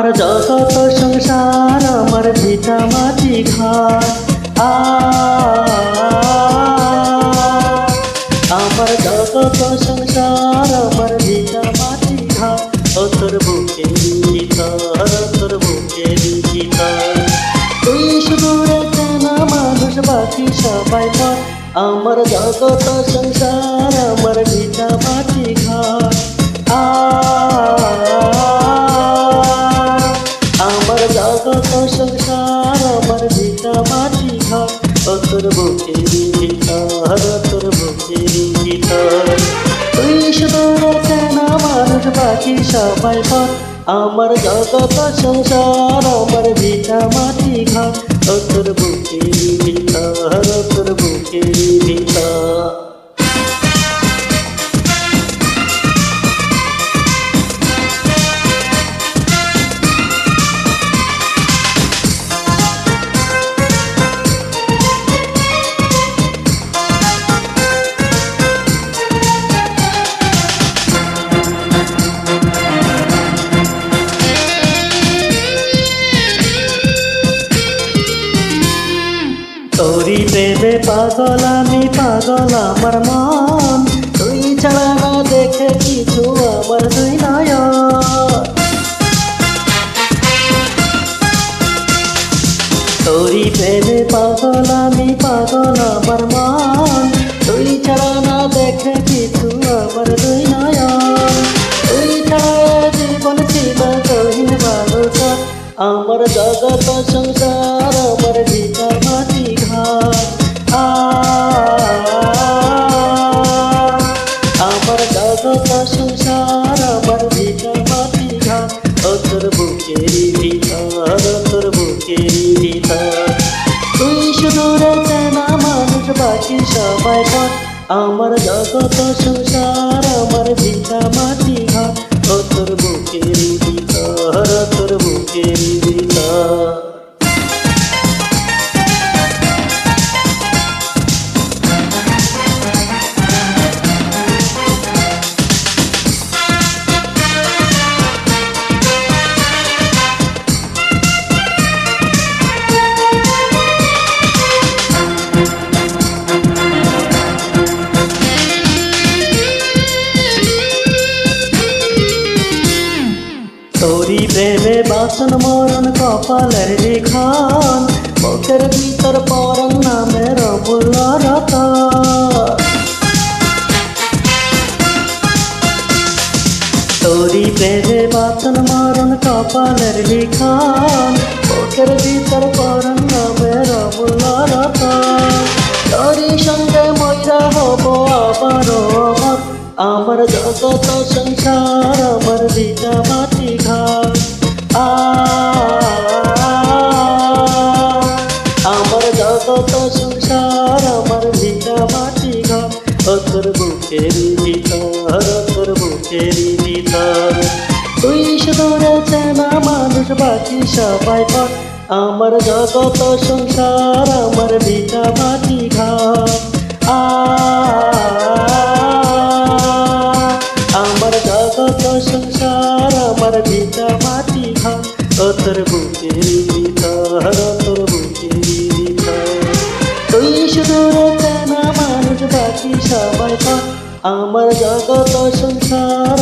আমার জগত সংসার আমার ভিটা মাটি ঘর আমার জগত সংসার আমার ভিটা মাটি ঘর ও তোর বুকের ভিতর তোর বুকের ভিতর তুই শুধু রেখে না মানুষ বাকি সবাই পর আমার জগত সংসার আমার ভিটা মাটি ঘর আমার জগত সংসার আমার ভিটা মাটি ঘর ও তোর বুকের ভিতর তোর বুকের ভিতর তুই শুধু রেখে না মানুষ বাকি সবাই পর আমার জগত সংসার আমার ভিটা মাটি ঘর ও তোর বুকের ভিতর তোর বুকের ভিতর তোরি প্রেমে পাগল আমি পাগল আমার মন তুই ছাড়া না দেখে কিছু আমার দুই নয়ন তোরি প্রেমে পাগল আমি পাগল আমার মন তুই ছাড়া না দেখে কিছু আমার দুই নয়ন তুই ছাড়া জীবন ছিল কহিন ভালো আমার জগত সংসার আমার ভিটা মাটি ঘর আমার জগত সংসার আমার ভিটা মাটি ঘর ও তোর বুকের ভিতর তোর বুকের ভিতর তুই শুধু রেখে না মানুষ বাকি সবাই পর আমার জগত সংসার আমার ভিটা মাটি ঘর ও তোর বুকের ভিতর তোর বুকের ভিতর তোরি প্রেমে বাসন মরণ কপালের লিখন বুকের ভিতর পরন নামের অমূল্য রতন তোরি প্রেমে বাসন মরণ কপালের লিখন বুকের ভিতর পরন নামের অমূল্য রতন তোরি সঙ্গে ময়রা হব আবারও অমর আমার জগত সংসার আমার ভিটা মাটি ঘর আমার জগত সংসার আমার ভিটা মাটি ঘর ও তোর বুকের ভিতর তোর বুকের ভিতর তুই শুধু রেখে না মানুষ বাকি সবাই পর আমার জগত সংসার আমার ভিটা মাটি ঘর আমার জগত সংসার আমার ভিটা মাটি ঘর ও তোর বুকের ভিতর তোর বুকের ভিতর তুই শুধু রেখে না মানুষ বাকি সবাই পর আমার জগত সংসার